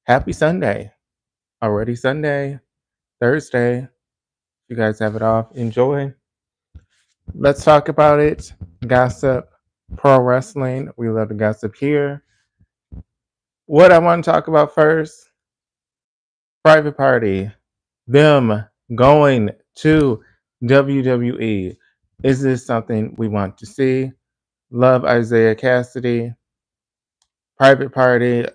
Happy Sunday. Already Sunday, Thursday. You guys have it off. Enjoy. Let's talk about it. Gossip, pro wrestling. We love to gossip here. What I want to talk about first, Private Party. Them going to WWE. Is this something we want to see? Love Isaiah Cassidy. Private Party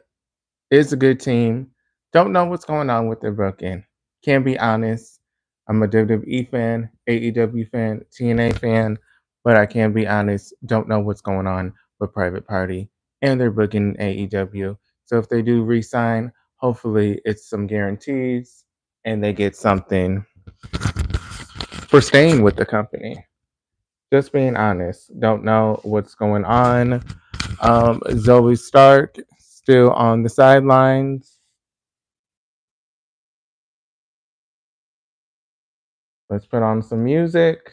is a good team. Don't know what's going on with their booking. Can't be honest. I'm a WWE fan, AEW fan, TNA fan, but I can't be honest. Don't know what's going on with Private Party and their booking in AEW. So if they do re-sign, hopefully it's some guarantees and they get something for staying with the company. Just being honest. Don't know what's going on. Zoe Stark still on the sidelines. Let's put on some music.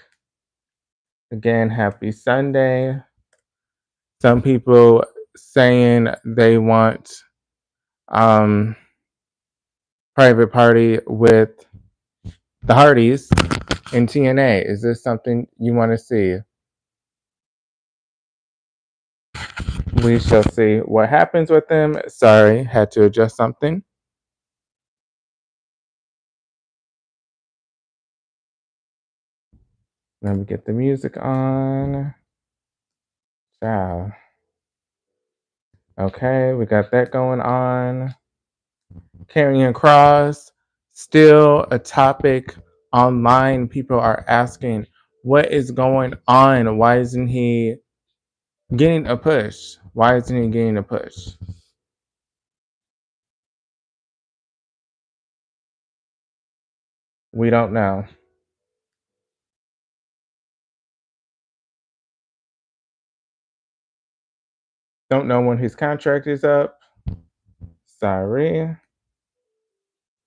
Again, happy Sunday. Some people saying they want Private Party with the Hardys in TNA. Is this something you want to see? We shall see what happens with them. Sorry, had to adjust something. Let me get the music on. Ciao. Okay, we got that going on. Karrion Kross, still a topic online. People are asking, what is going on? Why isn't he getting a push? Why isn't he getting a push? We don't know. Don't know when his contract is up. Sorry.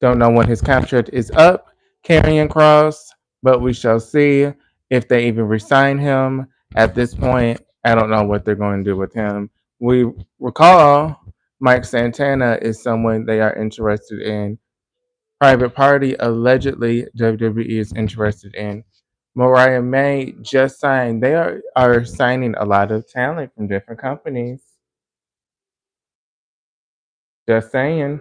Don't know when his contract is up, Karrion Kross, but we shall see if they even resign him. At this point, I don't know what they're going to do with him. We recall Mike Santana is someone they are interested in. Private Party, allegedly, WWE is interested in. Mariah May just signed. They are signing a lot of talent from different companies. Just saying.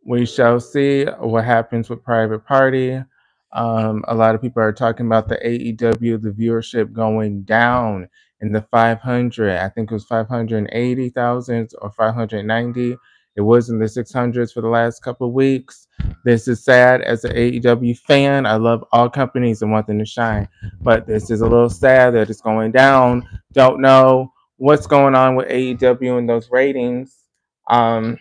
We shall see what happens with Private Party. A lot of people are talking about the AEW, the viewership going down in the 500. I think it was 580,000 or 590. It was in the 600s for the last couple of weeks. This is sad as an AEW fan. I love all companies and want them to shine, but this is a little sad that it's going down. Don't know what's going on with AEW and those ratings. I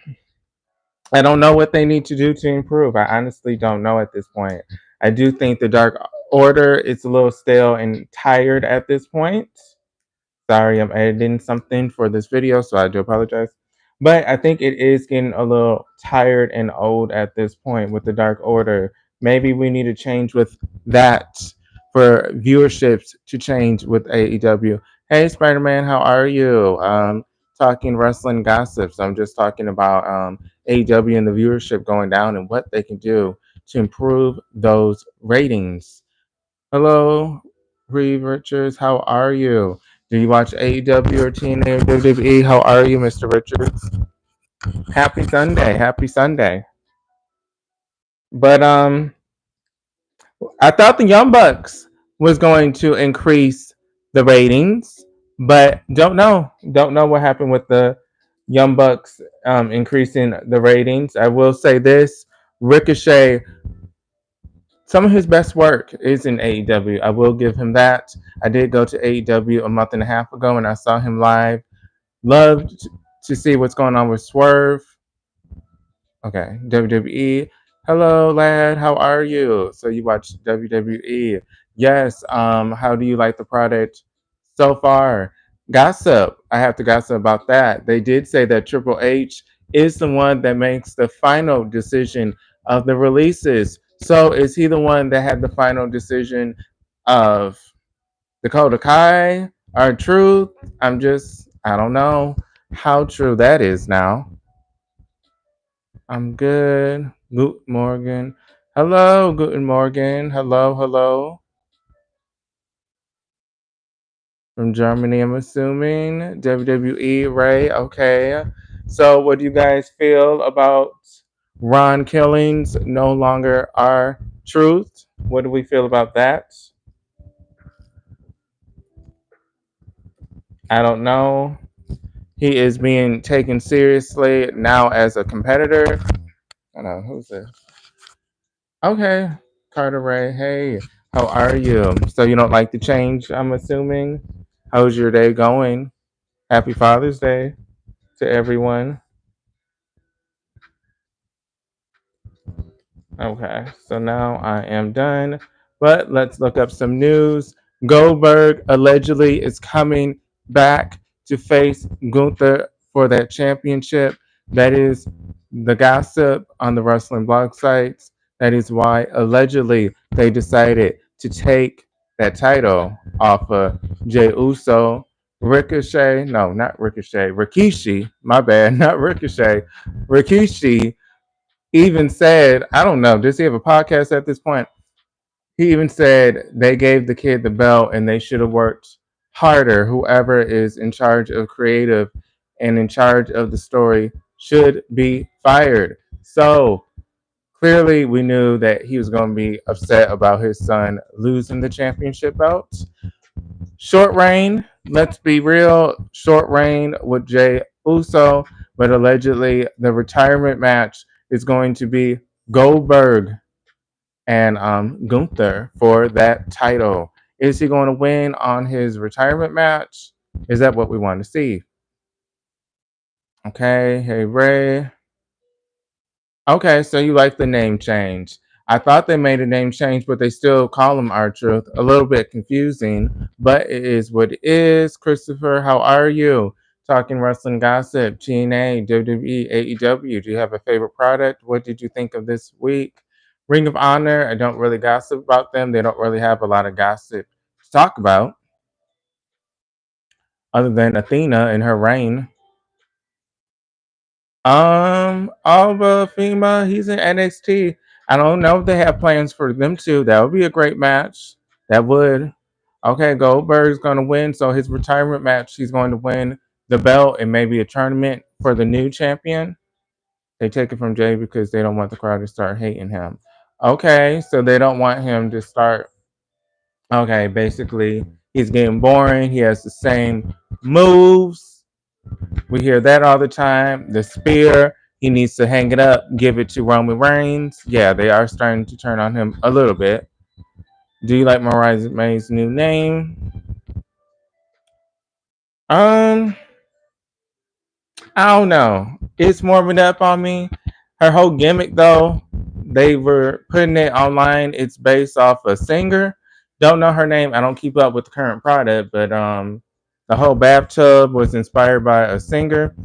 don't know what they need to do to improve. I honestly don't know at this point. I do think the Dark Order is a little stale and tired at this point. Sorry, I'm editing something for this video, so I do apologize. But I think it is getting a little tired and old at this point with the Dark Order. Maybe we need to change with that for viewerships to change with AEW. Hey, Spider-Man, how are you? Talking wrestling gossips. I'm just talking about AEW and the viewership going down and what they can do to improve those ratings. Hello, Reeve Richards. How are you? Do you watch AEW or TNA or WWE? How are you, Mr. Richards? Happy Sunday. Happy Sunday. But I thought the Young Bucks was going to increase the ratings, but don't know. Don't know what happened with the Young Bucks increasing the ratings. I will say this: Ricochet, some of his best work is in AEW. I will give him that. I did go to AEW a month and a half ago and I saw him live. Loved to see what's going on with Swerve. Okay, WWE. Hello, lad. How are you? So you watch WWE? Yes. How do you like the product so far? Gossip. I have to gossip about that. They did say that Triple H is the one that makes the final decision of the releases. So is he the one that had the final decision of Dakota Kai or Truth? I don't know. how true that is now. I'm good. Guten Morgen. Hello, Guten Morgen. Hello, hello. From Germany, I'm assuming. WWE, Ray. Okay. So, what do you guys feel about Ron killings no longer are truth? What do we feel about that? I don't know. He is being taken seriously now as a competitor. I don't know. Who's this? Okay. Carter Ray. Hey, how are you? So, you don't like the change, I'm assuming? How's your day going? Happy Father's Day to everyone. Okay, so now I am done. But let's look up some news. Goldberg allegedly is coming back to face Gunther for that championship. That is the gossip on the wrestling blog sites. That is why allegedly they decided to take that title off of Jey Uso. Ricochet, no, not Ricochet, Rikishi, my bad, not Ricochet. Rikishi even said, I don't know, does he have a podcast at this point? He even said they gave the kid the belt and they should have worked harder. Whoever is in charge of creative and in charge of the story should be fired. So clearly, we knew that he was going to be upset about his son losing the championship belt. Short reign, let's be real, short reign with Jey Uso, but allegedly the retirement match is going to be Goldberg and Gunther for that title. Is he going to win on his retirement match? Is that what we want to see? Okay, hey Ray. Okay, so you like the name change. I thought they made a name change, but they still call him R-Truth. A little bit confusing, but it is what it is. Christopher, how are you? Talking wrestling gossip, TNA, WWE, AEW. Do you have a favorite product? What did you think of this week? Ring of Honor, I don't really gossip about them. They don't really have a lot of gossip to talk about, other than Athena and her reign. Alba Fema, he's in NXT. I don't know if they have plans for them to. That would be a great match. That would. Okay, Goldberg's gonna win, so his retirement match, he's going to win the belt and maybe a tournament for the new champion. They take it from Jay because they don't want the crowd to start hating him. Okay, so they don't want him to start. Okay, basically, he's getting boring. He has the same moves. We hear that all the time. The spear, he needs to hang it up, give it to Roman Reigns. Yeah, they are starting to turn on him a little bit. Do you like Mariah May's new name? Um, I don't know. It's warming up on me. Her whole gimmick, though, they were putting it online. It's based off a singer. Don't know her name. I don't keep up with the current product, but the whole bathtub was inspired by a singer.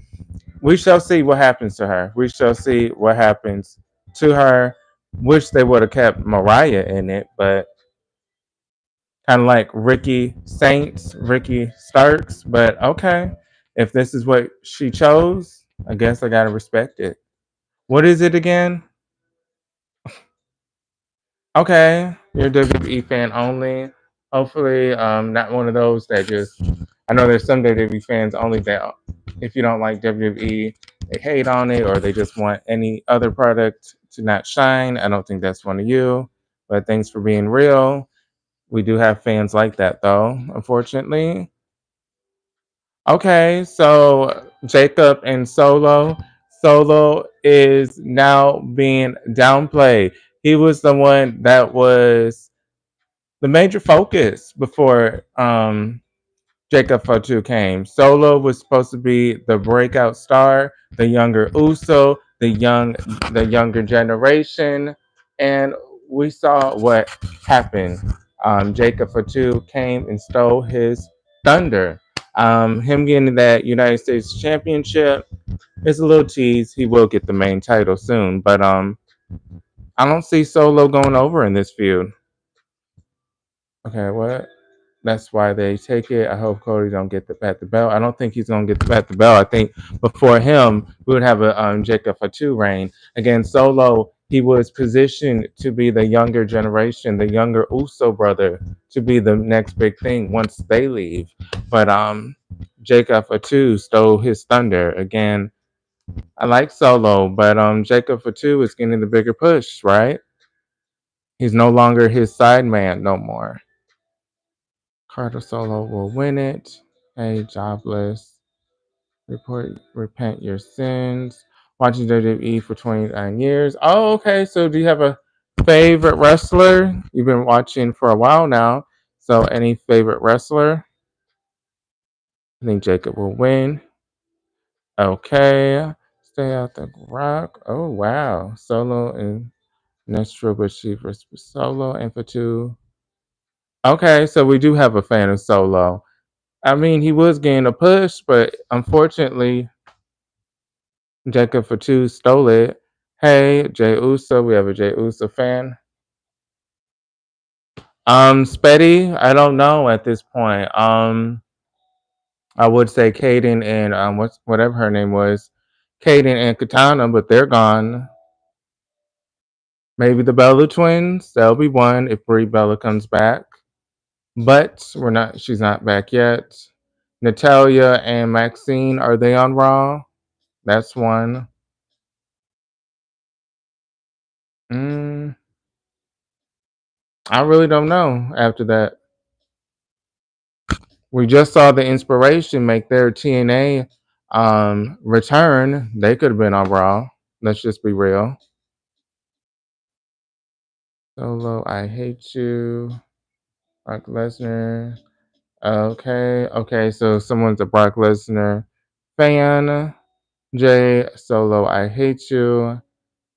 We shall see what happens to her. We shall see what happens to her. Wish they would have kept Mariah in it, but kind of like Ricky Saints, Ricky Starks. But okay, if this is what she chose, I guess I gotta respect it. What is it again? Okay, you're a WWE fan only. Hopefully, not one of those that just. I know there's some WWE fans only that if you don't like WWE, they hate on it or they just want any other product to not shine. I don't think that's one of you. But thanks for being real. We do have fans like that though, unfortunately. Okay, so Jacob and Solo. Solo is now being downplayed. He was the one that was the major focus before Jacob Fatu came. Solo was supposed to be the breakout star, the younger Uso, the younger generation, and we saw what happened. Jacob Fatu came and stole his thunder. Him getting that United States Championship is a little tease. He will get the main title soon, but I don't see Solo going over in this feud. Okay, what? That's why they take it. I hope Cody don't get the belt. I don't think he's gonna get the belt. I think before him we would have a Jacob Fatu reign. Again, Solo, he was positioned to be the younger generation, the younger Uso brother, to be the next big thing once they leave. But Jacob Fatu stole his thunder. Again, I like Solo, but Jacob Fatu is getting the bigger push, right? He's no longer his side man no more. Carter Solo will win it. Hey, jobless. Repent your sins. Watching WWE for 29 years. Oh, okay. So do you have a favorite wrestler? You've been watching for a while now. So any favorite wrestler? I think Jacob will win. Okay. Stay out the rock. Oh, wow. Solo and Nestro Bushi versus Solo and Fatu. Okay, so we do have a fan of Solo. I mean, he was getting a push, but unfortunately, Jacob Fatu stole it. Hey, Jay Uso, we have a Jay Uso fan. Spetty, I don't know at this point. I would say Kaden and whatever her name was, Kaden and Katana, but they're gone. Maybe the Bella twins. That'll be one if Brie Bella comes back. But we're not. She's not back yet. Natalia and Maxine, are they on Raw? That's one. Mm, I really don't know after that. We just saw the Inspiration make their TNA return. They could have been on Raw. Let's just be real. Solo, I hate you. Brock Lesnar. Okay. So someone's a Brock Lesnar fan. Jay Solo, I hate you.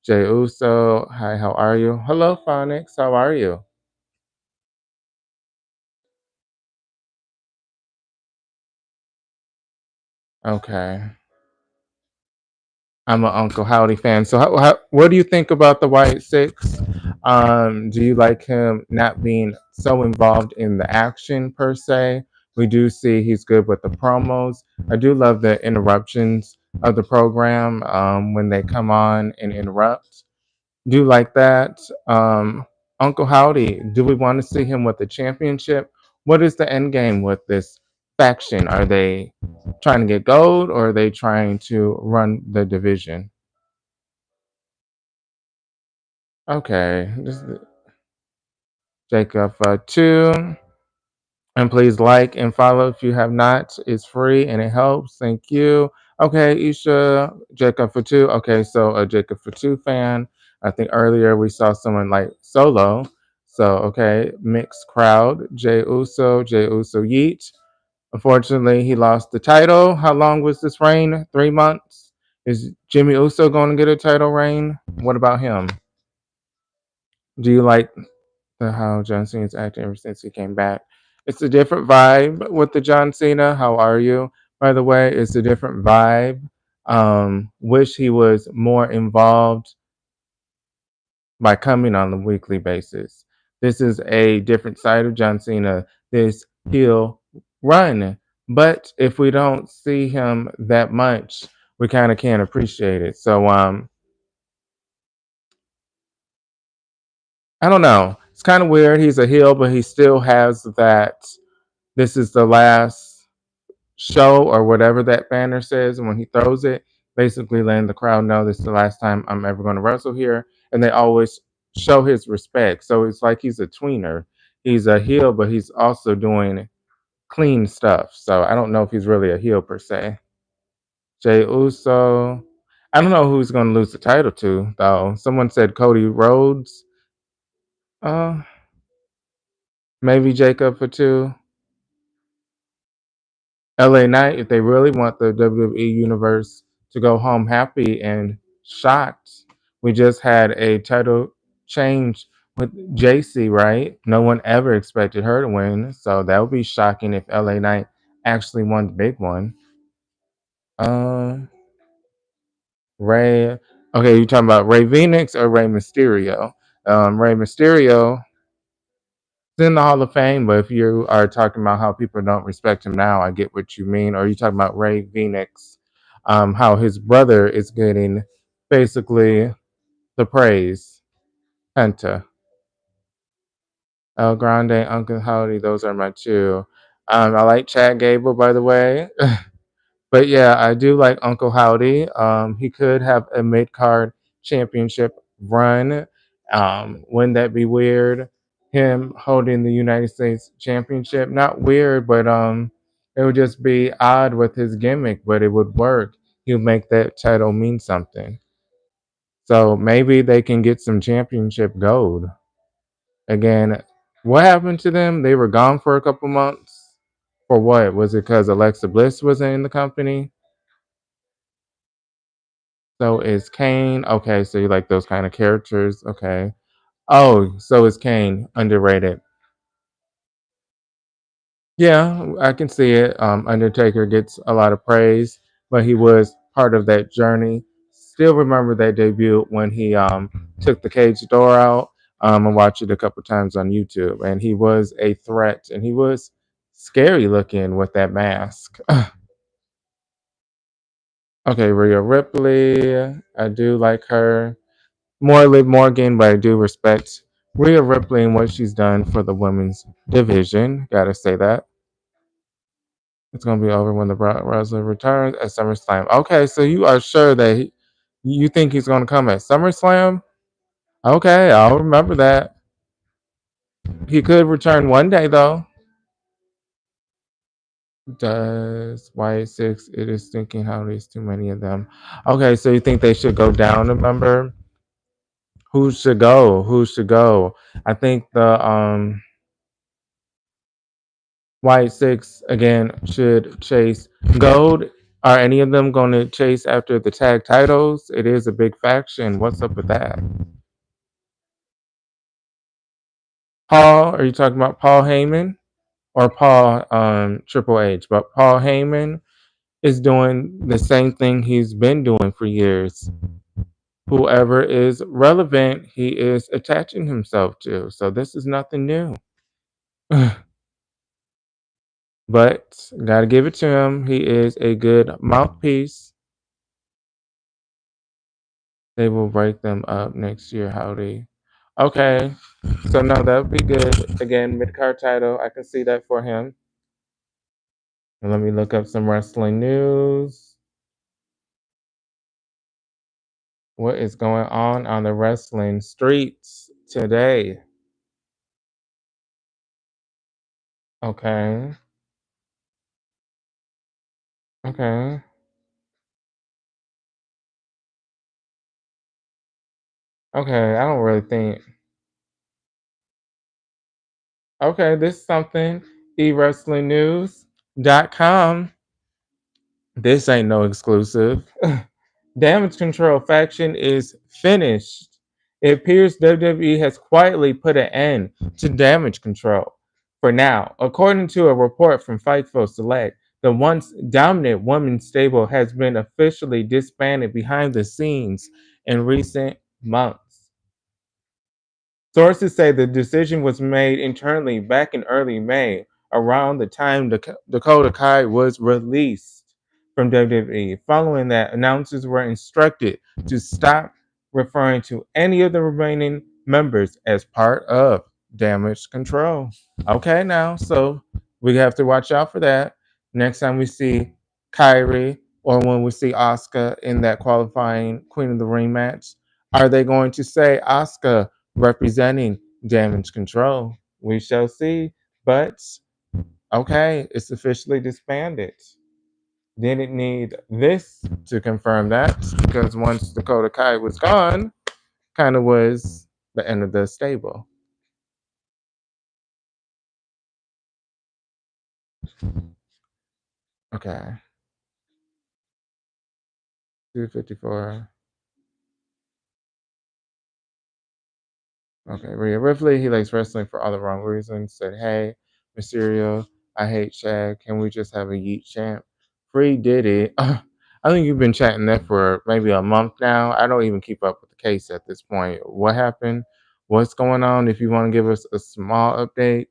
Jay Uso, hi, how are you? Hello, Phonics, how are you? Okay. I'm an Uncle Howdy fan. So, what do you think about the White Six? Do you like him not being so involved in the action per se? We do see he's good with the promos. I do love the interruptions of the program when they come on and interrupt. Do like that. Uncle Howdy, do we want to see him with the championship? What is the end game with this faction? Are they trying to get gold or are they trying to run the division? Okay, this is Jacob 2. And please like and follow if you have not. It's free and it helps. Thank you. Okay, Isha, Jacob for 2. Okay, so a Jacob for 2 fan. I think earlier we saw someone like Solo. So, okay, mixed crowd. Jay Uso Yeet. Unfortunately, he lost the title. How long was this reign? 3 months? Is Jimmy Uso going to get a title reign? What about him? Do you like how John Cena's acting ever since he came back? It's a different vibe with the John Cena. How are you? By the way, it's a different vibe. Wish he was more involved by coming on a weekly basis. This is a different side of John Cena. This heel run. But if we don't see him that much, we kind of can't appreciate it. So I don't know. It's kind of weird. He's a heel, but he still has that this is the last show or whatever that banner says. And when he throws it, basically letting the crowd know this is the last time I'm ever going to wrestle here. And they always show his respect. So it's like he's a tweener. He's a heel, but he's also doing clean stuff. So I don't know if he's really a heel per se. Jay Uso. I don't know who's going to lose the title to, though. Someone said Cody Rhodes. Uh, maybe Jacob for 2. LA Knight, if they really want the WWE universe to go home happy and shocked, we just had a title change with JC, right? No one ever expected her to win, so that would be shocking if LA Knight actually won the big one. Um, Ray, okay, you talking about Ray Phoenix or Ray Mysterio? Ray Mysterio, in the Hall of Fame, but if you are talking about how people don't respect him now, I get what you mean. Or you talking about Ray Phoenix, how his brother is getting basically the praise. Penta, El Grande, Uncle Howdy, those are my two. I like Chad Gable, by the way. But yeah, I do like Uncle Howdy. He could have a mid card championship run. Wouldn't that be weird? Him holding the United States Championship. Not weird, but it would just be odd with his gimmick, but it would work. He'll make that title mean something. So maybe they can get some championship gold. Again, what happened to them? They were gone for a couple months. For what? Was it because Alexa Bliss wasn't in the company? So is Kane. Okay, so you like those kind of characters. Okay. Oh, so is Kane underrated? Yeah, I can see it. Undertaker gets a lot of praise, but he was part of that journey. Still remember that debut when he took the cage door out. I watched it a couple times on YouTube, and he was a threat, and he was scary looking with that mask. Okay, Rhea Ripley. I do like her. More Liv Morgan, but I do respect Rhea Ripley and what she's done for the women's division. Gotta say that. It's gonna be over when the wrestler returns at SummerSlam. Okay, so you are sure that you think he's gonna come at SummerSlam? Okay, I'll remember that. He could return one day though. Does Y6? It is thinking how there's too many of them. Okay, so you think they should go down a member? Who should go? Who should go? I think the White Six again should chase gold. Are any of them going to chase after the tag titles? It is a big faction. What's up with that? Paul, are you talking about Paul Heyman or Paul Triple H? But Paul Heyman is doing the same thing he's been doing for years. Whoever is relevant, he is attaching himself to. So this is nothing new. But gotta give it to him. He is a good mouthpiece. They will break them up next year. Howdy. Okay. So no, that would be good. Again, mid card title. I can see that for him. And let me look up some wrestling news. What is going on the wrestling streets today? Okay. Okay. Okay. I don't really think. Okay, this is something. eWrestlingNews.com. This ain't no exclusive. Damage Control faction is finished. It appears WWE has quietly put an end to Damage Control for now. According to a report from Fightful Select, the once dominant women's stable has been officially disbanded behind the scenes in recent months. Sources say the decision was made internally back in early May, around the time Dakota Kai was released from WWE. Following that, announcers were instructed to stop referring to any of the remaining members as part of Damage Control. Okay, now, so we have to watch out for that. Next time we see Kyrie or when we see Asuka in that qualifying Queen of the Ring match, are they going to say Asuka representing Damage Control? We shall see. But okay, it's officially disbanded. Didn't need this to confirm that because once Dakota Kai was gone, kind of was the end of the stable. Okay. 254. Okay, Rhea Ripley, he likes wrestling for all the wrong reasons. Said, hey, Mysterio, I hate Shaq. Can we just have a Yeet champ? Free did it. I think you've been chatting that for maybe a month now. I don't even keep up with the case at this point. What happened? What's going on? If you want to give us a small update,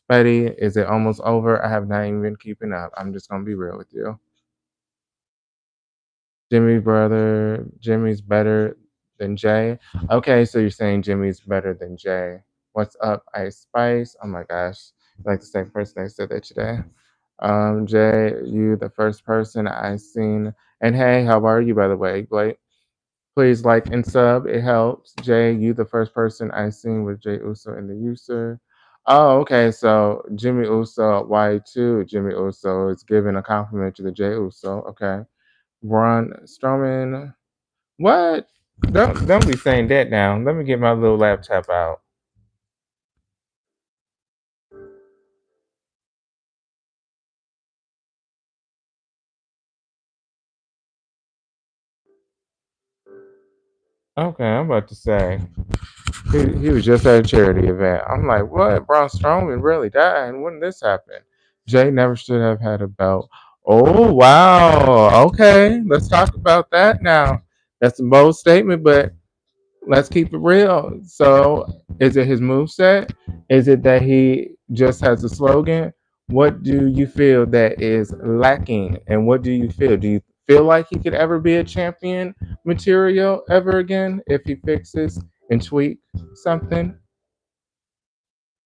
Spuddy, is it almost over? I have not even been keeping up. I'm just gonna be real with you. Jimmy's better than Jay. Okay, so you're saying Jimmy's better than Jay. What's up, Ice Spice? Oh my gosh, like the same person that said that today. Jay, you the first person I seen. And hey, how are you by the way, Blake? Please like and sub. It helps. Jay, you the first person I seen with Jay Uso in the user. Oh, okay. So Jimmy Uso, why too? Jimmy Uso is giving a compliment to the Jay Uso. Okay. Braun Strowman. What? Don't be saying that now. Let me get my little laptop out. Okay, I'm about to say he was just at a charity event. I'm like, what? Braun Strowman really died? When did this happen? Jay never should have had a belt. Oh wow. Okay, let's talk about that now. That's a bold statement, but let's keep it real. So, is it his moveset? Is it that he just has a slogan? What do you feel that is lacking? And what do you feel? Do you feel like he could ever be a champion material ever again if he fixes and tweaks something?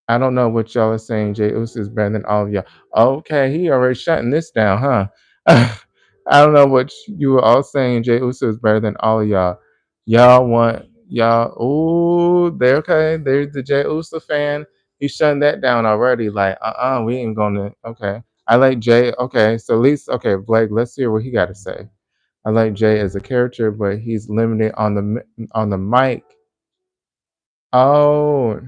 I don't know what y'all are saying. Jay Uso is better than all of y'all. Okay, he already shutting this down, huh? I don't know what you were all saying. Jay Uso is better than all of y'all. Y'all want y'all? Oh, they're okay. There's the Jay Uso fan. He's shutting that down already. Like, we ain't gonna. Okay, I like Jay. Okay, so at least okay, Blake. Let's hear what he got to say. I like Jay as a character, but he's limited on the mic. Oh,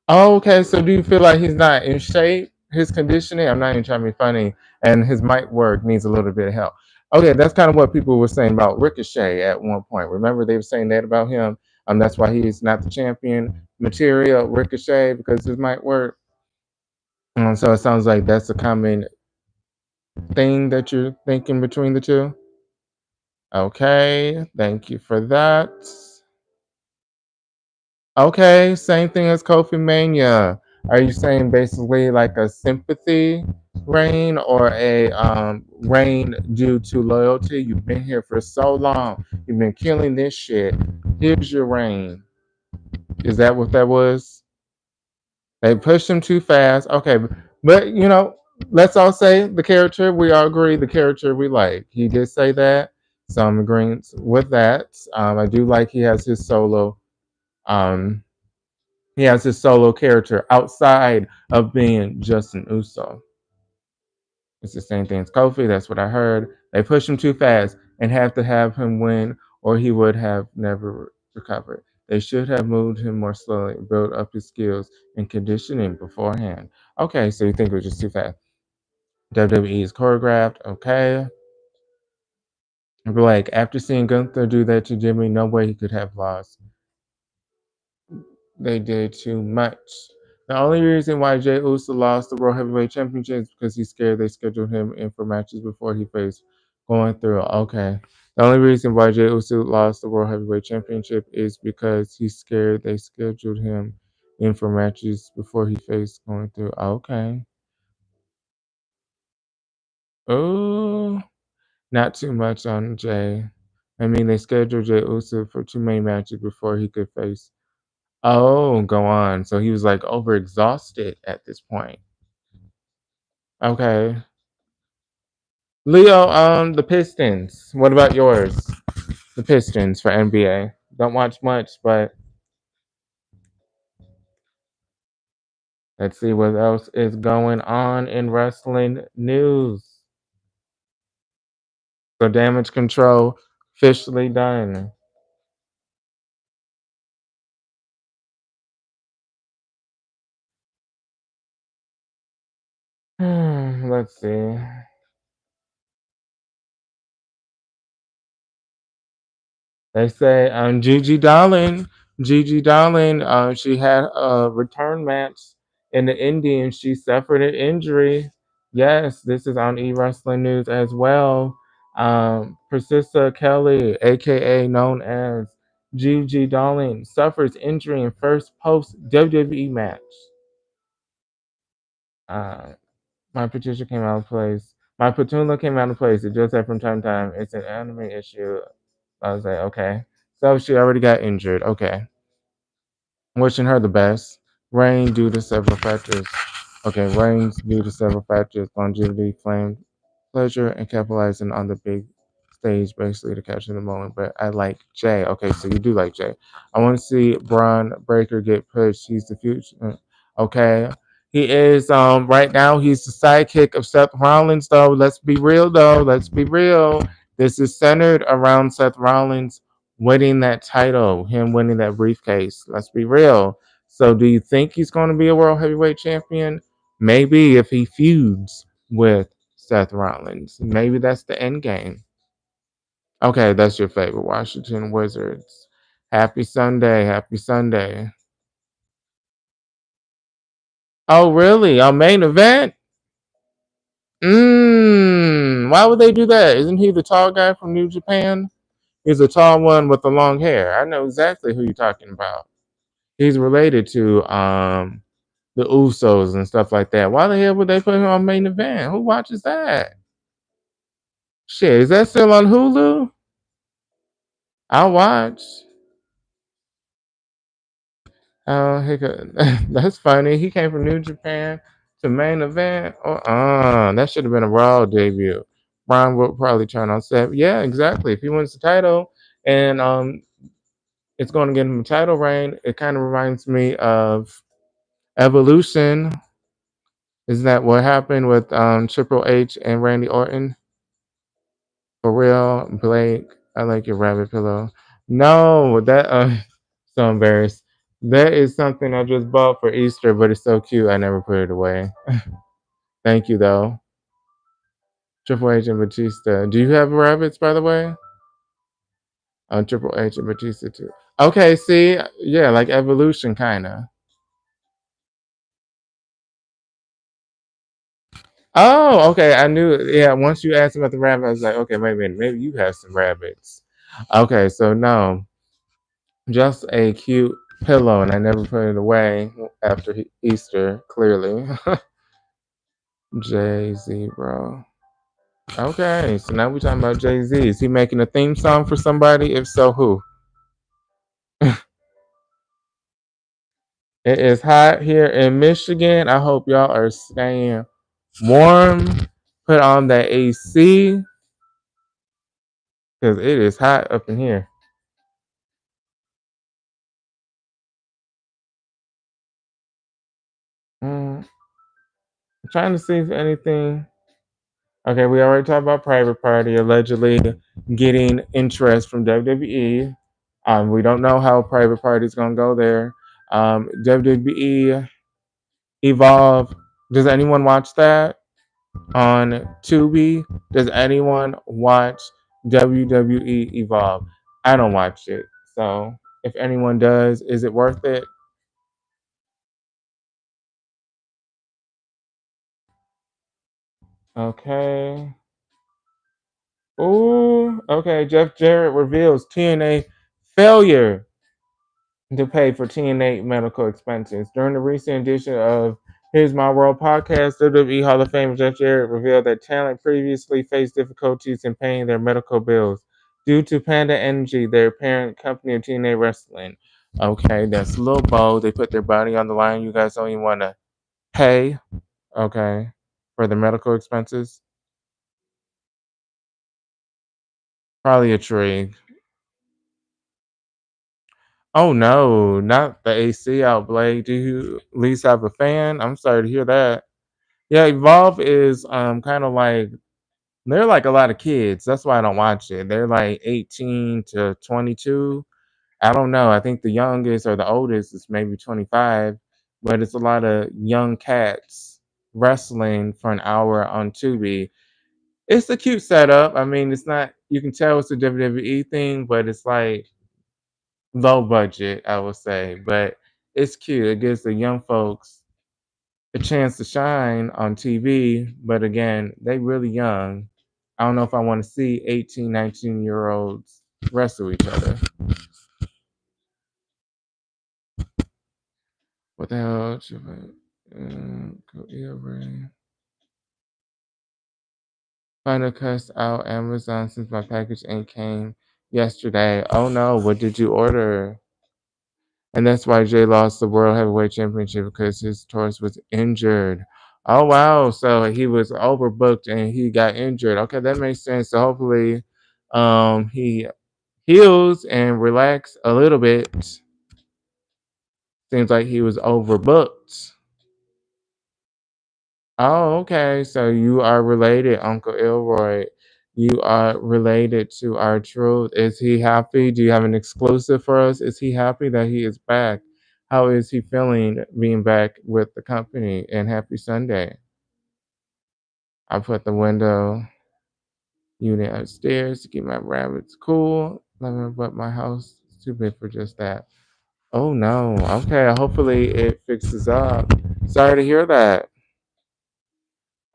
oh, okay. So do you feel like he's not in shape? His conditioning, I'm not even trying to be funny, and his mic work needs a little bit of help. Okay, that's kind of what people were saying about Ricochet at one point. Remember they were saying that about him. That's why he's not the champion material, Ricochet, because his mic work. So it sounds like that's a common thing that you're thinking between the two. Okay, thank you for that. Okay, same thing as Kofi Mania. Are you saying basically like a sympathy reign or a reign due to loyalty? You've been here for so long. You've been killing this shit. Here's your reign. Is that what that was? They pushed him too fast. Okay, but let's all say the character we all agree the character we like. He did say that, so I'm agreeing with that. I do like he has his solo. Um, He has his solo character outside of being Justin Uso. It's the same thing as Kofi. That's what I heard. They pushed him too fast and have to have him win, or he would have never recovered. They should have moved him more slowly, build up his skills and conditioning beforehand. Okay, so you think it was just too fast. WWE is choreographed. Okay. But like after seeing Gunther do that to Jimmy, no way he could have lost. They did too much. The only reason why Jey Uso lost the World Heavyweight Championship is because he's scared they scheduled him in for matches before he faced going through. Okay. The only reason why Jey Uso lost the World Heavyweight Championship is because he's scared they scheduled him in for matches before he faced going through. Okay. Oh, not too much on Jay. I mean, they scheduled Jey Uso for too many matches before he could face. Oh, go on. So he was like overexhausted at this point. Okay. Leo, the Pistons. What about yours? The Pistons for NBA. Don't watch much, but let's see what else is going on in wrestling news. So damage control officially done. Let's see. They say Gigi Darling, she had a return match in the Indie and she suffered an injury. Yes, this is on e-wrestling news as well. Persista Kelly, aka known as Gigi Dolin suffers injury in first post WWE match. Uh, my Patricia came out of place. My Patula came out of place. It just said from time to time. It's an anime issue. I was like, okay. So she already got injured. Okay. Wishing her the best. Rain due to several factors. Okay, Rain's due to several factors. Longevity, flame, pleasure, and capitalizing on the big stage, basically to capture the moment. But I like Jay. Okay, so you do like Jay. I want to see Braun Breaker get pushed. He's the future. Okay. He is right now he's the sidekick of Seth Rollins though. Let's be real though. Let's be real. This is centered around Seth Rollins winning that title, him winning that briefcase. Let's be real. So do you think he's going to be a world heavyweight champion? Maybe if he feuds with Seth Rollins. Maybe that's the end game. Okay, that's your favorite Washington Wizards. Happy Sunday. Happy Sunday. Oh, really? A main event? Why would they do that? Isn't he the tall guy from New Japan? He's a tall one with the long hair. I know exactly who you're talking about. He's related to the Usos and stuff like that. Why the hell would they put him on main event? Who watches that? Shit, is that still on Hulu? I'll watch. Oh, that's funny. He came from New Japan to main event. That should have been a Raw debut. Brian would probably turn on Seth. Yeah, exactly. If he wins the title and it's going to get him a title reign, it kind of reminds me of Evolution. Isn't that what happened with Triple H and Randy Orton? For real, Blake, I like your rabbit pillow. No, that so embarrassed. That is something I just bought for Easter, but it's so cute I never put it away. Thank you though. Triple H and Batista. Do you have rabbits by the way? On Triple H and Batista too. Okay, see, yeah, like Evolution kinda. Oh, okay. I knew. Yeah, once you asked about the rabbit, I was like, okay, wait a minute. Maybe you have some rabbits. Okay, so no, just a cute pillow, and I never put it away after Easter. Clearly, Jay Z, bro. Okay, so now we're talking about Jay Z. Is he making a theme song for somebody? If so, who? It is hot here in Michigan. I hope y'all are staying warm. Put on that AC because it is hot up in here. I'm trying to see if anything. Okay, we already talked about Private Party allegedly getting interest from WWE. We don't know how Private Party is going to go there. WWE Evolve. Does anyone watch that on Tubi? Does anyone watch WWE Evolve? I don't watch it. So if anyone does, is it worth it? Okay. Ooh, okay. Jeff Jarrett reveals TNA failure to pay for TNA medical expenses. During the recent edition of Here's My World podcast, WWE Hall of Fame Jeff Jarrett revealed that talent previously faced difficulties in paying their medical bills due to Panda Energy, their parent company of TNA Wrestling. Okay, that's a little bold. They put their body on the line. You guys don't even want to pay, okay, for the medical expenses. Probably a tree. Oh no, not the AC out, Blake. Do you at least have a fan? I'm sorry to hear that. Yeah, Evolve is kind of like they're like a lot of kids. That's why I don't watch it. They're like 18 to 22. I don't know. I think the youngest or the oldest is maybe 25, but it's a lot of young cats wrestling for an hour on Tubi. It's a cute setup. I mean, it's not you can tell it's a WWE thing, but it's like low budget, I would say, but it's cute. It gives the young folks a chance to shine on TV, but again, they really young. I don't know if I want to see 18, 19-year-olds wrestle each other. What the hell? Go Trying to cuss out Amazon since my package ain't came yesterday. Oh no, what did you order? And that's why Jay lost the World Heavyweight Championship because his torso was injured. Oh wow, so he was overbooked and he got injured. Okay, that makes sense. So hopefully he heals and relax a little bit. Seems like he was overbooked. Oh, okay. So you are related, Uncle Elroy. You are related to our truth. Is he happy? Do you have an exclusive for us? Is he happy that he is back? How is he feeling being back with the company? And happy Sunday. I put the window unit upstairs to keep my rabbits cool. But my house is too big for just that. Oh no. Okay. Hopefully it fixes up. Sorry to hear that.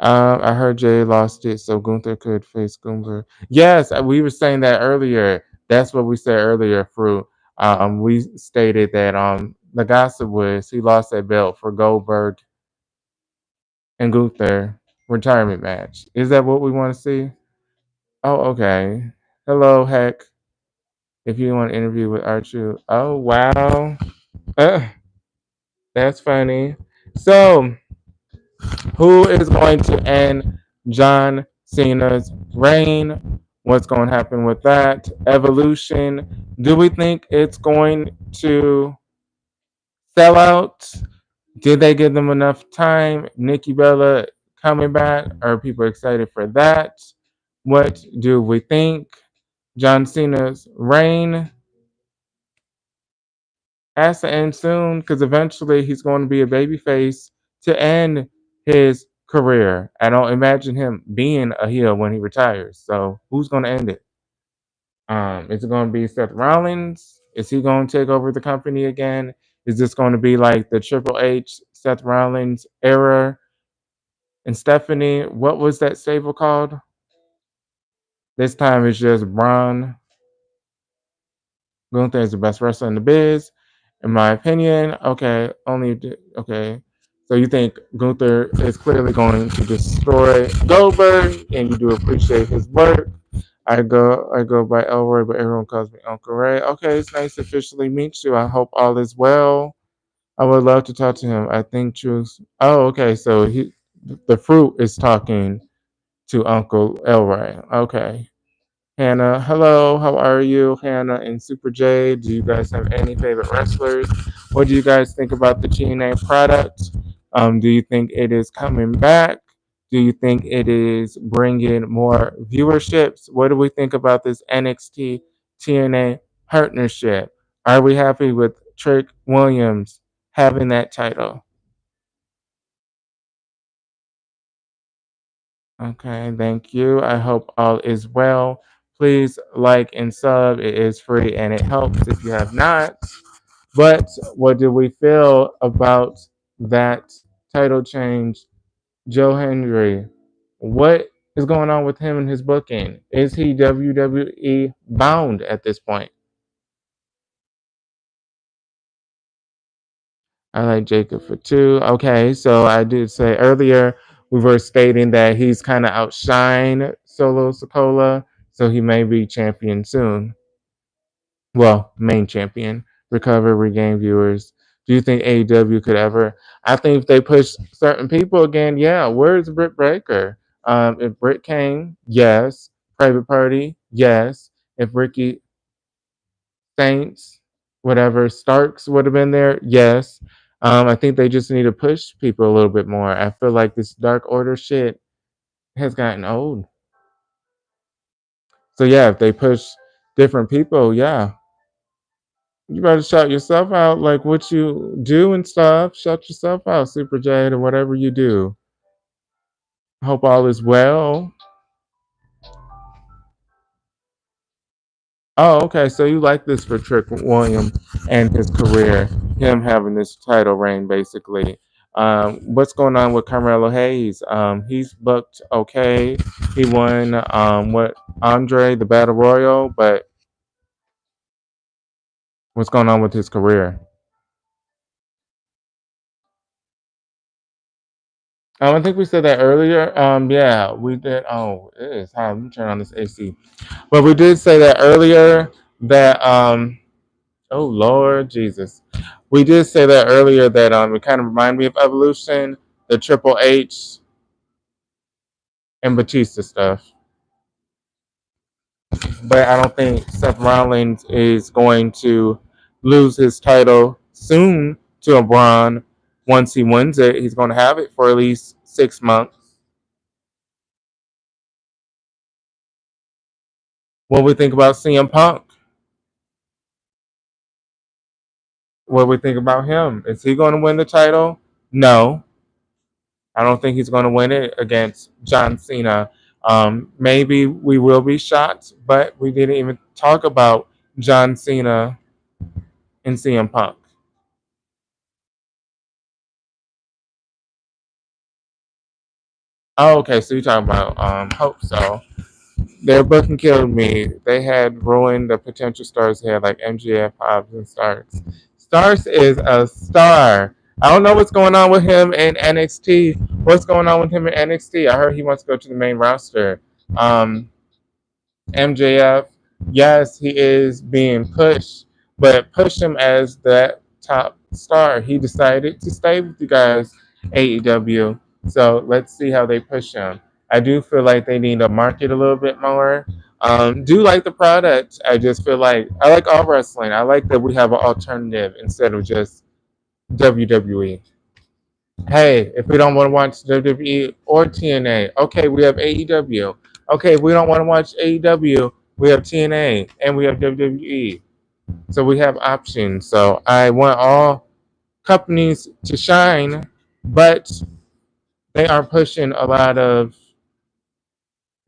I heard Jay lost it, so Gunther could face Gunther. Yes, we were saying that earlier. That's what we said earlier, Fruit. We stated that the gossip was he lost that belt for Goldberg and Gunther retirement match. Is that what we want to see? Oh, okay. Hello, Heck. If you want to interview with Archer. Oh, wow. Uh, that's funny. So, who is going to end John Cena's reign? What's going to happen with that? Evolution. Do we think it's going to sell out? Did they give them enough time? Nikki Bella coming back? Are people excited for that? What do we think? John Cena's reign has to end soon because eventually he's going to be a babyface to end his career. I don't imagine him being a heel when he retires. So who's going to end it? Is it going to be Seth Rollins? Is he going to take over the company again? Is this going to be like the Triple H, Seth Rollins era? And Stephanie, what was that stable called? This time it's just Braun. Gunther is the best wrestler in the biz, in my opinion. Okay. So you think Gunther is clearly going to destroy Goldberg, and you do appreciate his work. I go by Elroy, but everyone calls me Uncle Ray. Okay, it's nice to officially meet you. I hope all is well. I would love to talk to him. I think truth. Oh, okay. So the fruit is talking to Uncle Elroy. Okay. Hannah, hello, how are you? Hannah and Super J, do you guys have any favorite wrestlers? What do you guys think about the TNA product? Do you think it is coming back? Do you think it is bringing more viewerships? What do we think about this NXT TNA partnership? Are we happy with Trick Williams having that title? Okay, thank you. I hope all is well. Please like and sub. It is free and it helps if you have not. But what do we feel about that title change? Joe Hendry, what is going on with him and his booking? Is he WWE bound at this point? I like Jacob for two. Okay, so I did say earlier we were stating that he's kind of outshined Solo Sokola, so he may be champion soon. Well, main champion. Recover, regain viewers. Do you think AEW could ever? I think if they push certain people again, yeah. Where's Britt Baker? If Britt came, yes. Private Party, yes. If Ricky Saints, whatever, Starks would have been there, yes. I think they just need to push people a little bit more. I feel like this Dark Order shit has gotten old. So yeah, if they push different people, yeah, you better shout yourself out like what you do and stuff. Shout yourself out, Super Jade, or whatever you do. Hope all is well. Oh, okay. So you like this for Trick William and his career, him having this title reign, basically. What's going on with Carmelo Hayes? He's booked okay. He won what Andre the Battle Royal, but what's going on with his career? I think we said that earlier. Yeah, we did. Oh, it is hot. Let me turn on this AC. But we did say that earlier that oh Lord Jesus. We did say that earlier that it kind of reminded me of Evolution, the Triple H and Batista stuff. But I don't think Seth Rollins is going to lose his title soon to a Braun. Once he wins it, he's going to have it for at least 6 months. What we think about CM Punk? What we think about him? Is he going to win the title? No, I don't think he's going to win it against John Cena. Maybe we will be shocked, but we didn't even talk about John Cena and CM Punk. Oh, okay. So you're talking about Hope So. Their booking killed me. They had ruined the potential stars here, like MJF, Hobbs, and Starks. Starks is a star. I don't know what's going on with him in NXT. What's going on with him in NXT? I heard he wants to go to the main roster. Um, MJF, yes, he is being pushed, but push him as that top star. He decided to stay with you guys, AEW. So let's see how they push him. I do feel like they need to market a little bit more. Do like the product. I just feel like I like all wrestling. I like that we have an alternative instead of just WWE. Hey, if we don't want to watch WWE or TNA, okay, we have AEW. Okay, if we don't want to watch AEW, we have TNA and we have WWE. So we have options. So I want all companies to shine, but they are pushing a lot of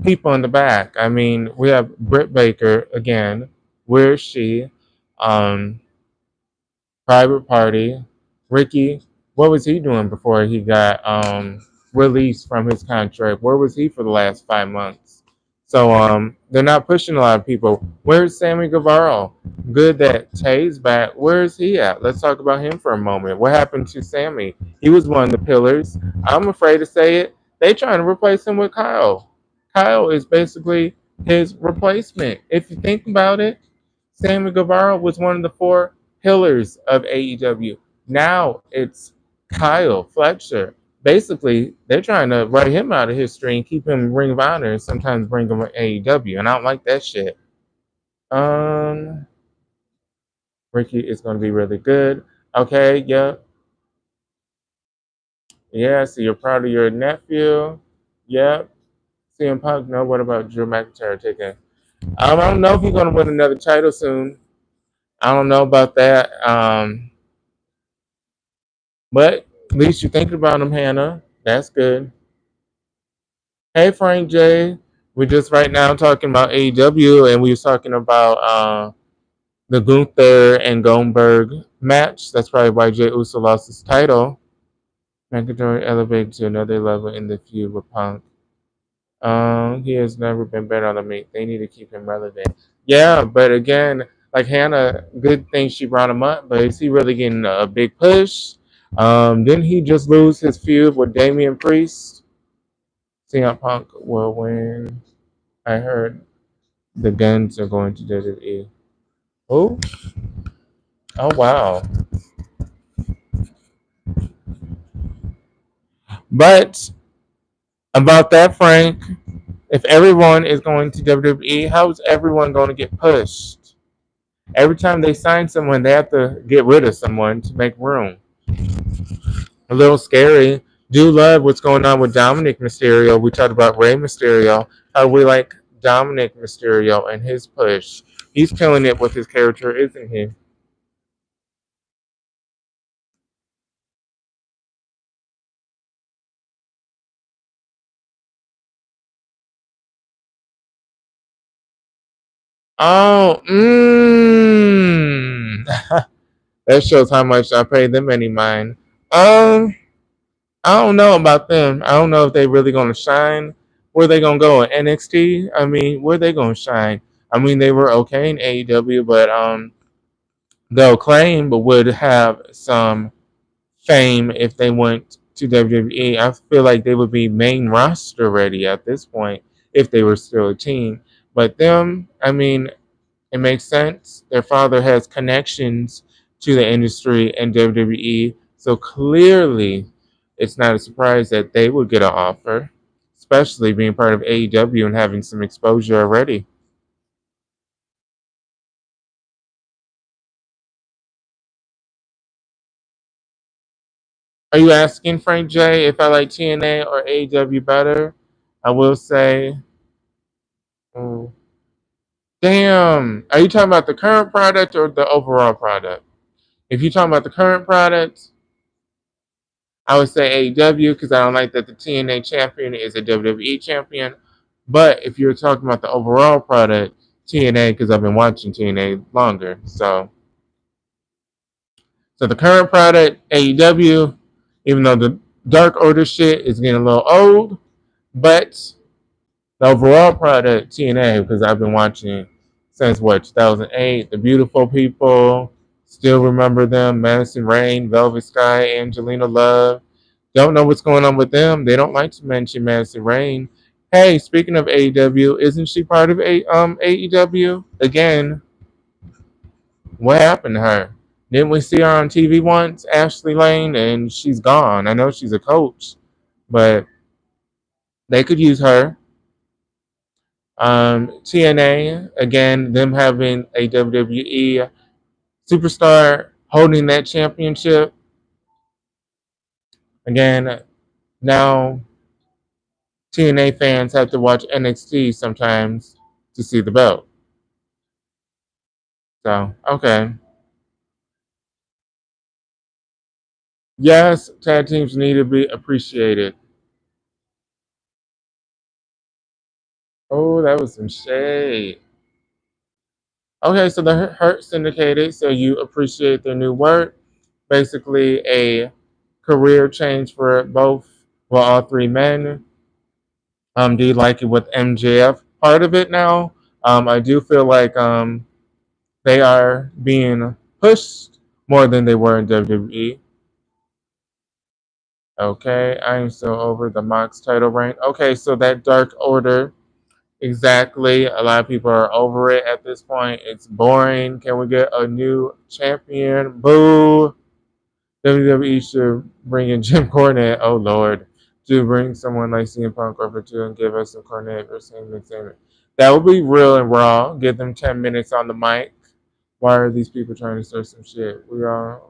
people in the back. I mean, we have Britt Baker again. Where is she? Um, Private Party. Ricky, what was he doing before he got released from his contract? Where was he for the last 5 months? So they're not pushing a lot of people. Where's Sammy Guevara? Good that Tay's back. Where's he at? Let's talk about him for a moment. What happened to Sammy? He was one of the pillars. I'm afraid to say it. They trying to replace him with Kyle. Kyle is basically his replacement. If you think about it, Sammy Guevara was one of the four pillars of AEW. Now it's Kyle Fletcher. Basically, they're trying to write him out of history and keep him in Ring of Honor and sometimes bring him to AEW. And I don't like that shit. Um, Ricky is going to be really good. Okay, yeah. Yeah, so you're proud of your nephew. Yep. CM Punk, no. What about Drew McIntyre taking? I don't know if he's going to win another title soon. I don't know about that. But at least you're thinking about him, Hannah. That's good. Hey, Frank J. We're just right now talking about AEW, and we was talking about the Gunther and Goldberg match. That's probably why Jey Uso lost his title. McIntyre elevated to another level in the feud with Punk. He has never been better on the meat. They need to keep him relevant. Yeah, but again, like Hannah, good thing she brought him up, but is he really getting a big push? Didn't he just lose his feud with Damian Priest? CM Punk will win. I heard the Guns are going to WWE. Oh, oh wow! But about that, Frank, if everyone is going to WWE, how is everyone going to get pushed? Every time they sign someone, they have to get rid of someone to make room. A little scary. Do love what's going on with Dominic Mysterio. We talked about Rey Mysterio. How we like Dominic Mysterio and his push. He's killing it with his character, isn't he? Oh, that shows how much I paid them any mind. I don't know about them. I don't know if they really gonna shine. Where they gonna go in NXT? I mean, where they gonna shine? I mean, they were okay in AEW, but they'll claim but would have some fame if they went to WWE. I feel like they would be main roster ready at this point if they were still a team. But them, I mean, it makes sense. Their father has connections to the industry and WWE, so clearly it's not a surprise that they would get an offer, especially being part of AEW and having some exposure already. Are you asking Frank J if I like TNA or AEW better? I will say, mm, damn. Are you talking about the current product or the overall product? If you're talking about the current product, I would say AEW because I don't like that the TNA champion is a WWE champion. But if you're talking about the overall product, TNA because I've been watching TNA longer. So the current product, AEW, even though the Dark Order shit is getting a little old, but the overall product, TNA, because I've been watching since what, 2008. The Beautiful People, still remember them. Madison Rain, Velvet Sky, Angelina Love. Don't know what's going on with them. They don't like to mention Madison Rain. Hey, speaking of AEW, isn't she part of AEW? Again, what happened to her? Didn't we see her on TV once, Ashley Lane, and she's gone? I know she's a coach, but they could use her. TNA, again, them having a WWE superstar holding that championship. Again, now TNA fans have to watch NXT sometimes to see the belt. So, okay. Yes, tag teams need to be appreciated. Oh, that was some shade. Okay, so the Hurt syndicated, so you appreciate their new work. Basically, a career change for both, well, all three men. Do you like it with MJF part of it now? I do feel like they are being pushed more than they were in WWE. Okay, I am so over the Mox title reign. Okay, so that Dark Order, exactly. A lot of people are over it at this point. It's boring. Can we get a new champion? Boo! WWE should bring in Jim Cornette. Oh Lord, to bring someone like CM Punk over to and give us some Cornette or same. That would be real and raw. Give them 10 minutes on the mic. Why are these people trying to start some shit? We are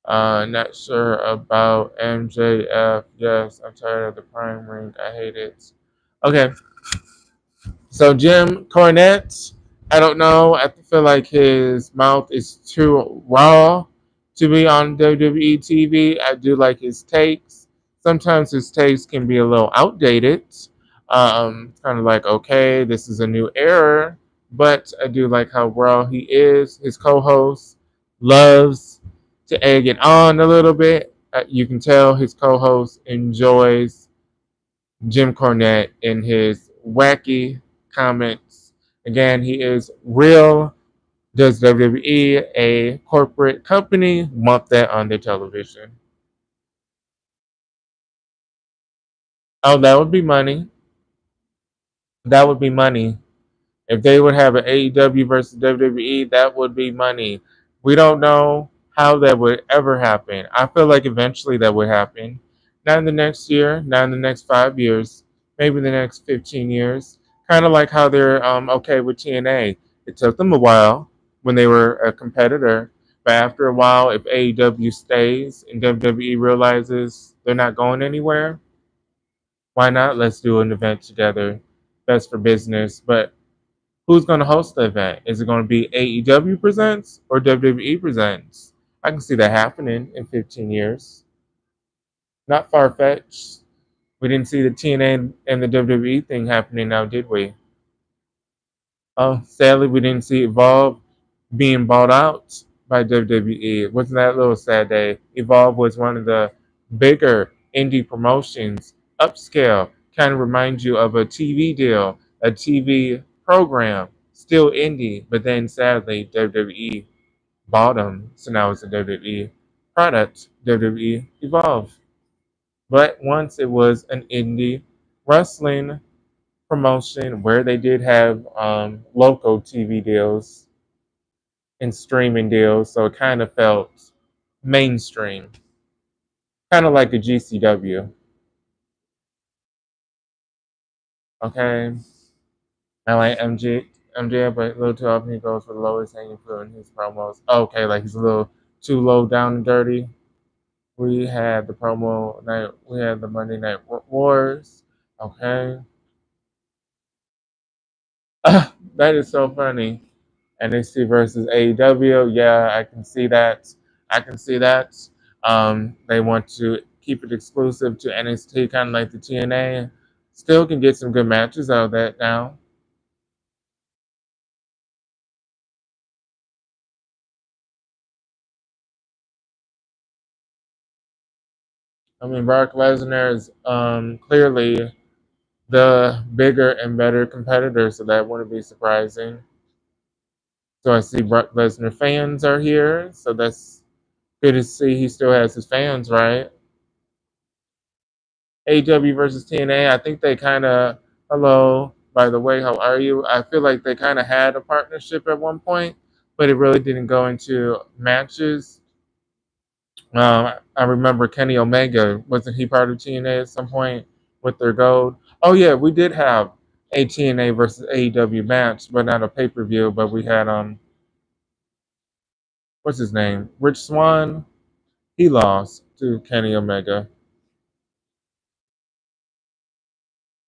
not sure about MJF. Yes, I'm tired of the Prime Ring. I hate it. Okay, so Jim Cornette, I don't know. I feel like his mouth is too raw to be on WWE TV. I do like his takes. Sometimes his takes can be a little outdated. Kind of like, okay, this is a new era, but I do like how raw he is. His co-host loves to egg it on a little bit. You can tell his co-host enjoys Jim Cornette in his wacky comments. Again, he is real. Does WWE, a corporate company, want that on their television? Oh, that would be money. That would be money. If they would have an AEW versus WWE, that would be money. We don't know how that would ever happen. I feel like eventually that would happen. Not in the next year, not in the next 5 years, maybe the next 15 years. Kind of like how they're okay with TNA. It took them a while when they were a competitor, but after a while, if AEW stays and WWE realizes they're not going anywhere, why not? Let's do an event together. Best for business. But who's going to host the event? Is it going to be AEW Presents or WWE Presents? I can see that happening in 15 years. Not far fetched. We didn't see the TNA and the WWE thing happening now, did we? Oh, sadly, we didn't see Evolve being bought out by WWE. Wasn't that a little sad day? Evolve was one of the bigger indie promotions, upscale, kind of reminds you of a TV deal, a TV program, still indie, but then sadly, WWE bought them, so now it's a WWE. product, WWE Evolve. But once it was an indie wrestling promotion where they did have local TV deals and streaming deals, so it kind of felt mainstream, kind of like a GCW. Okay, I like MJ, but a little too often he goes for the lowest hanging fruit in his promos. Okay, like he's a little too low down and dirty. We had the promo night. We had the Monday Night Wars. Okay, that is so funny. NXT versus AEW. Yeah, I can see that. I can see that. They want to keep it exclusive to NXT, kind of like the TNA. Still can get some good matches out of that now. I mean, Brock Lesnar is clearly the bigger and better competitor, so that wouldn't be surprising. So I see Brock Lesnar fans are here, so that's good to see. He still has his fans, right? AW versus TNA. I think they kind of, hello, by the way, how are you? I feel like they kind of had a partnership at one point, but it really didn't go into matches. I remember Kenny Omega, wasn't he part of TNA at some point with their gold? Oh, yeah, we did have a TNA versus AEW match, but not a pay per view, but we had, what's his name? Rich Swann. He lost to Kenny Omega.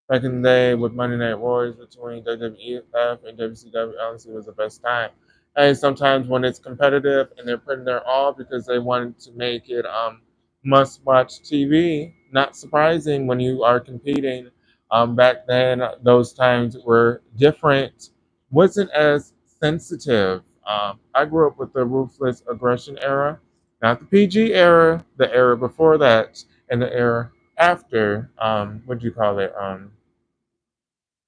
Back in the day with Monday Night Wars between WWF and WCW, honestly, was the best time. And sometimes when it's competitive and they're putting their all because they wanted to make it must-watch TV, not surprising when you are competing. Back then, those times were different, wasn't as sensitive. I grew up with the ruthless aggression era, not the PG era, the era before that, and the era after. What do you call it?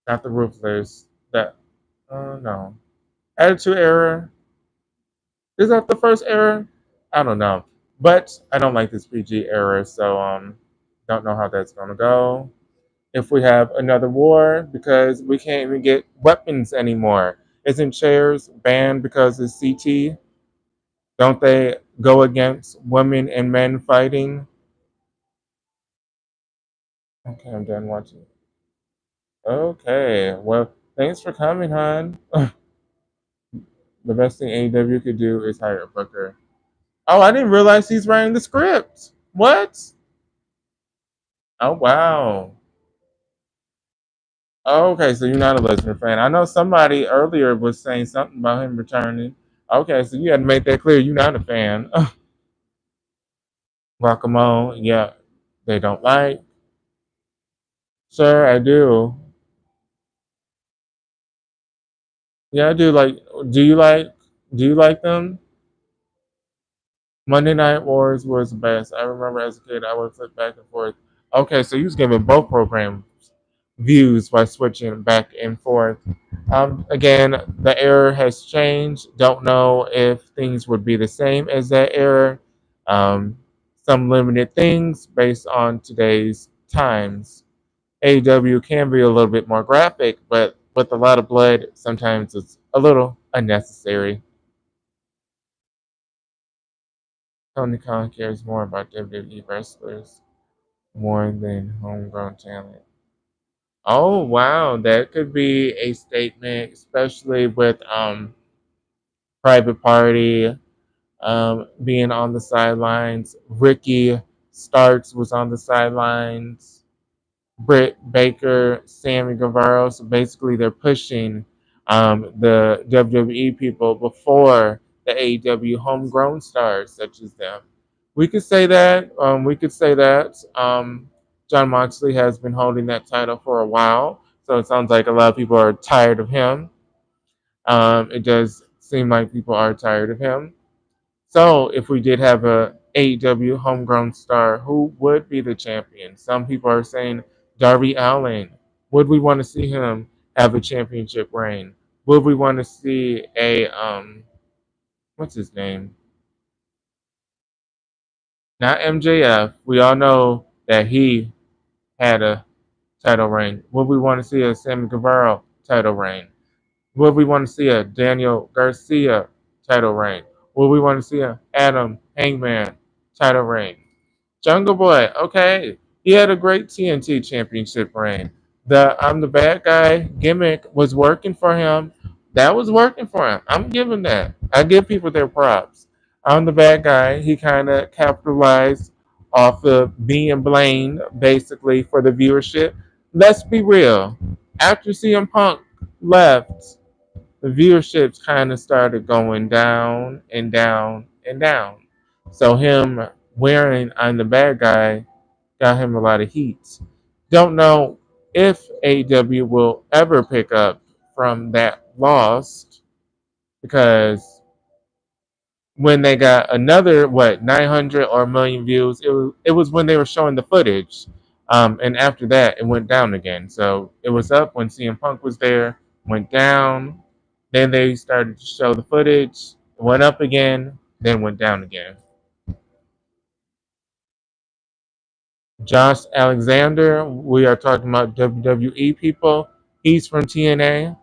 Not the ruthless. That no. Attitude era. Is that the first era? I don't know. But I don't like this PG era, so don't know how that's gonna go. If we have another war because we can't even get weapons anymore. Isn't chairs banned because it's CT? Don't they go against women and men fighting? Okay, I'm done watching. Okay, well, thanks for coming, hon. The best thing AEW could do is hire a booker. Oh, I didn't realize he's writing the script. What? Oh, wow. Oh, okay, so you're not a Lesnar fan. I know somebody earlier was saying something about him returning. Okay, so you had to make that clear. You're not a fan. Guacamole, yeah, they don't like. Sure, I do. Yeah, I do like. Do you like? Do you like them? Monday Night Wars was the best. I remember as a kid, I would flip back and forth. Okay, so you was giving both programs views by switching back and forth. Again, the era has changed. Don't know if things would be the same as that era. Um, some limited things based on today's times. AEW can be a little bit more graphic, but with a lot of blood, sometimes it's a little unnecessary. Tony Khan cares more about WWE wrestlers more than homegrown talent. Oh wow, that could be a statement, especially with Private Party being on the sidelines. Ricky Starks was on the sidelines. Britt Baker, Sammy Guevara. So basically, they're pushing the WWE people before the AEW homegrown stars such as them. We could say that. We could say that. John Moxley has been holding that title for a while, so it sounds like a lot of people are tired of him. It does seem like people are tired of him. So, if we did have a AEW homegrown star, who would be the champion? Some people are saying Darby Allin. Would we want to see him have a championship reign? Would we want to see a what's his name? Not MJF. We all know that he had a title reign. Would we want to see a Sammy Guevara title reign? Would we want to see a Daniel Garcia title reign? Would we want to see a Adam Hangman title reign? Jungle Boy, okay. He had a great TNT championship reign. The I'm the bad guy gimmick was working for him. That was working for him. I'm giving that. I give people their props. I'm the bad guy. He kind of capitalized off of being blamed basically for the viewership. Let's be real. After CM Punk left, the viewerships kind of started going down and down and down. So him wearing I'm the bad guy got him a lot of heat. Don't know if AEW will ever pick up from that loss because when they got another 900 or a million views, it was when they were showing the footage, and after that it went down again. So it was up when CM Punk was there, went down, then they started to show the footage, went up again, then went down again. Josh Alexander, we are talking about WWE people. He's from TNA.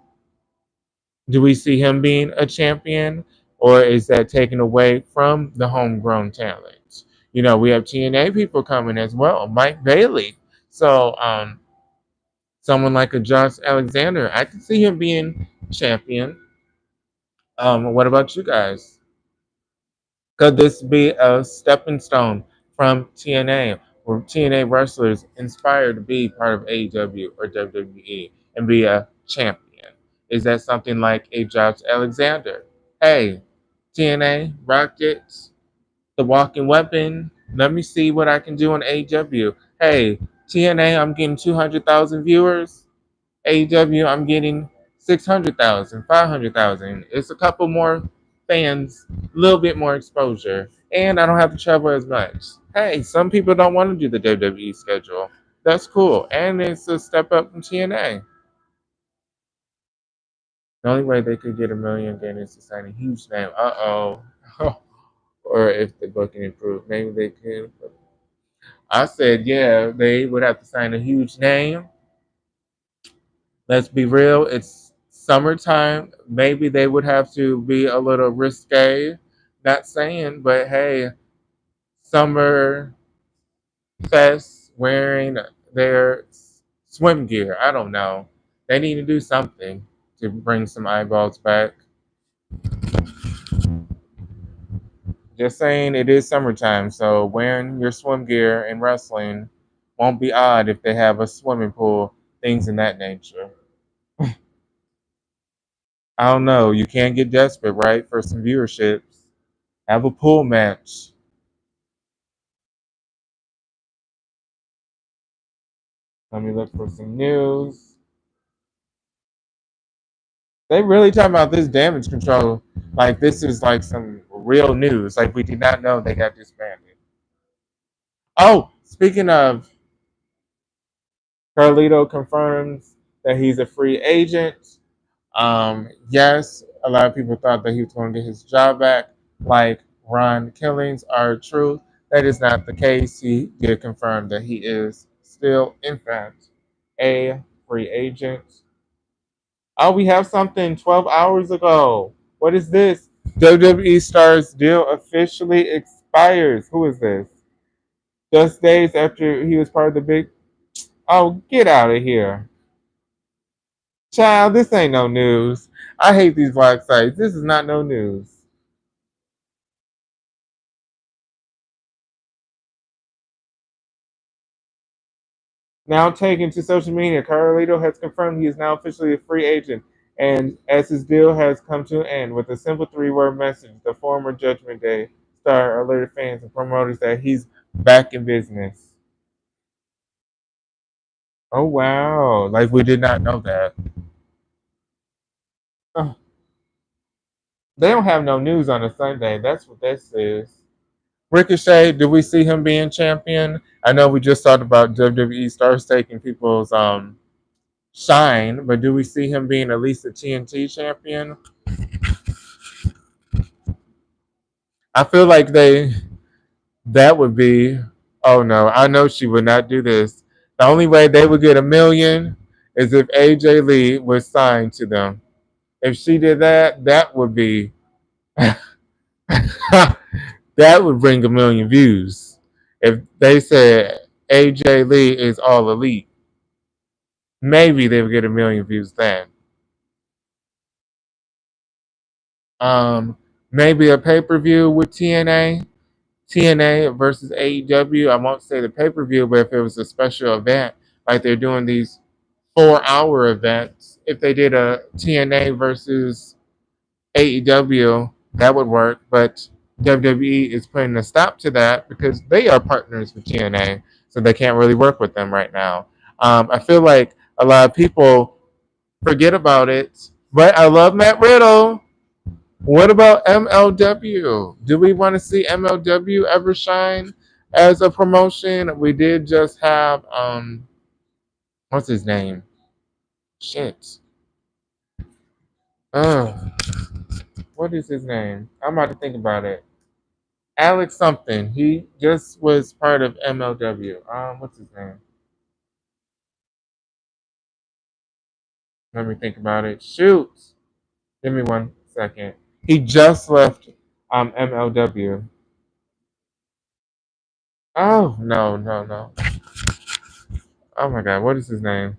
Do we see him being a champion, or is that taken away from the homegrown talent? You know, we have TNA people coming as well, Mike Bailey. So, someone like a Josh Alexander, I can see him being champion. What about you guys? Could this be a stepping stone from TNA, or TNA wrestlers inspired to be part of AEW or WWE and be a champion? Is that something like a Josh Alexander? Hey, TNA, Rockets, The Walking Weapon, let me see what I can do on AEW. Hey, TNA, I'm getting 200,000 viewers. AEW, I'm getting 600,000, 500,000. It's a couple more fans, a little bit more exposure, and I don't have to travel as much. Hey, some people don't want to do the WWE schedule. That's cool, and it's a step up from TNA. The only way they could get a million again is to sign a huge name. Or if the booking improved, maybe they could. I said, yeah, they would have to sign a huge name. Let's be real, it's summertime. Maybe they would have to be a little risque. Not saying, but hey, summer fest wearing their swim gear. I don't know. They need to do something to bring some eyeballs back. Just saying, it is summertime, so wearing your swim gear in wrestling won't be odd if they have a swimming pool, things in that nature. I don't know. You can't get desperate, right, for some viewerships. Have a pool match. Let me look for some news. They really talking about this damage control like this is like some real news. Like we did not know they got disbanded. Oh, speaking of, Carlito confirms that he's a free agent. Yes, a lot of people thought that he was going to get his job back, like Ron Killings are true. That is not the case. He did confirm that he is still, in fact, a free agent. Oh, we have something 12 hours ago. What is this? WWE Star's deal officially expires. Who is this? Just days after he was part of the big. Oh, get out of here. Child, this ain't no news. I hate these black sites. This is not no news. Now taken to social media, Carlito has confirmed he is now officially a free agent, and as his deal has come to an end, with a simple three-word message, the former Judgment Day star alerted fans and promoters that he's back in business. Oh wow! Like we did not know that. Oh, they don't have no news on a Sunday. That's what this is. Ricochet, do we see him being champion? I know we just talked about WWE stars taking people's shine, but do we see him being at least a TNT champion? I feel like That would be, oh no, I know she would not do this. The only way they would get 1 million is if AJ Lee was signed to them. If she did that, that would be, that would bring 1 million views. If they said AJ Lee is all elite, maybe they would get 1 million views then. Maybe a pay per view with TNA versus AEW. I won't say the pay per view, but if it was a special event, like they're doing these 4 hour events, if they did a TNA versus AEW, that would work. But WWE is putting a stop to that because they are partners with TNA, so they can't really work with them right now. I feel like a lot of people forget about it, but I love Matt Riddle. What about MLW? Do we want to see MLW ever shine as a promotion? We did just have what's his name? Shit. Uh, what is his name? I'm about to think about it. Alex something. He just was part of MLW. What's his name? Let me think about it. Shoot. Give me 1 second. He just left MLW. Oh no, no, no. Oh my god, what is his name?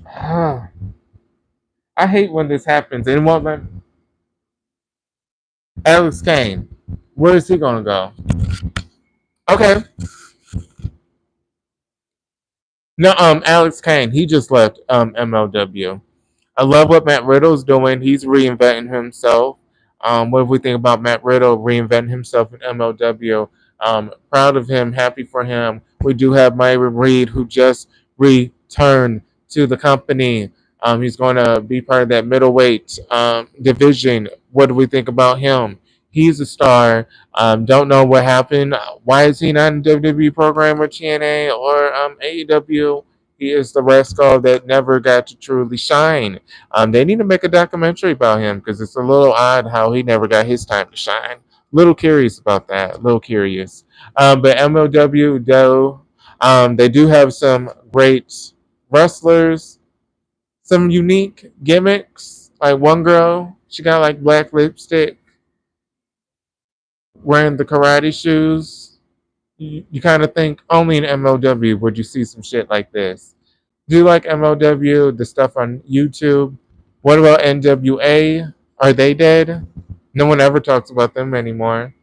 I hate when this happens. And won't let Alex Kane. Where is he gonna go? Okay. No, Alex Kane. He just left MLW. I love what Matt Riddle's doing. He's reinventing himself. What do we think about Matt Riddle reinventing himself in MLW? Proud of him, happy for him. We do have Myron Reed, who just returned to the company. He's going to be part of that middleweight division. What do we think about him? He's a star. Don't know what happened. Why is he not in WWE program or TNA or AEW? He is the rascal that never got to truly shine. They need to make a documentary about him because it's a little odd how he never got his time to shine. Little curious about that. Little curious. But MLW, though, they do have some great wrestlers, some unique gimmicks. Like one girl, she got like black lipstick, wearing the karate shoes. You kind of think only in MLW would you see some shit like this. Do you like MLW, the stuff on YouTube? What about NWA? Are they dead? No one ever talks about them anymore.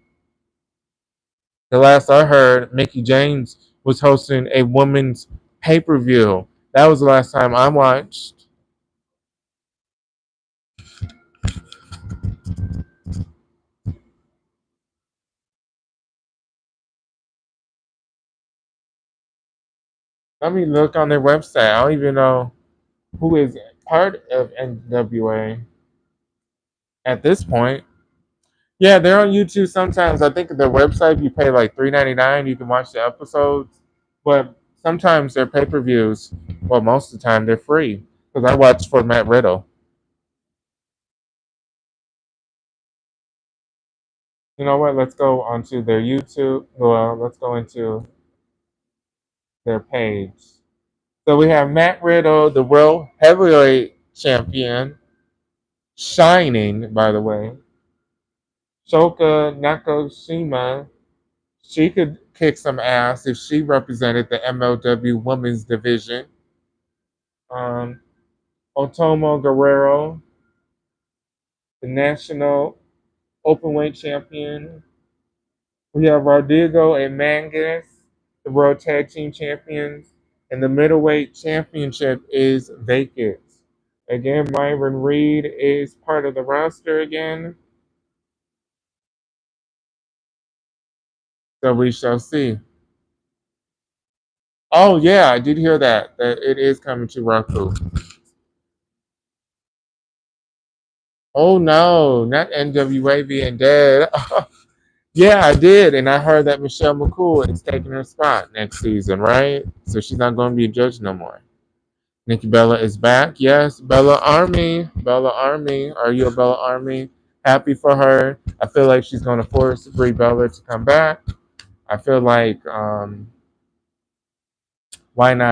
The last I heard, Mickey James was hosting a women's pay per view. That was the last time I watched. Let me look on their website. I don't even know who is part of NWA at this point. Yeah, they're on YouTube sometimes. I think their website, you pay like $3.99, you can watch the episodes. But sometimes their pay per views, well, most of the time, they're free. Because I watched for Matt Riddle. You know what? Let's go onto their YouTube. Well, let's go into their page. So we have Matt Riddle, the World Heavyweight Champion, shining, by the way. Shoka Nakashima, she could kick some ass if she represented the MLW Women's Division. Um, Otomo Guerrero, the National Openweight Champion. We have Rodrigo and Mangas, the World Tag Team Champions. And the Middleweight Championship is vacant. Again, Myron Reed is part of the roster again. So we shall see. Oh, yeah, I did hear that it is coming to Roku. Oh, no, not NWA being dead. Yeah, I did, and I heard that Michelle McCool is taking her spot next season, right? So she's not going to be a judge no more. Nikki Bella is back. Yes, Bella Army. Bella Army. Are you a Bella Army? Happy for her. I feel like she's going to force Brie Bella to come back. I feel like why not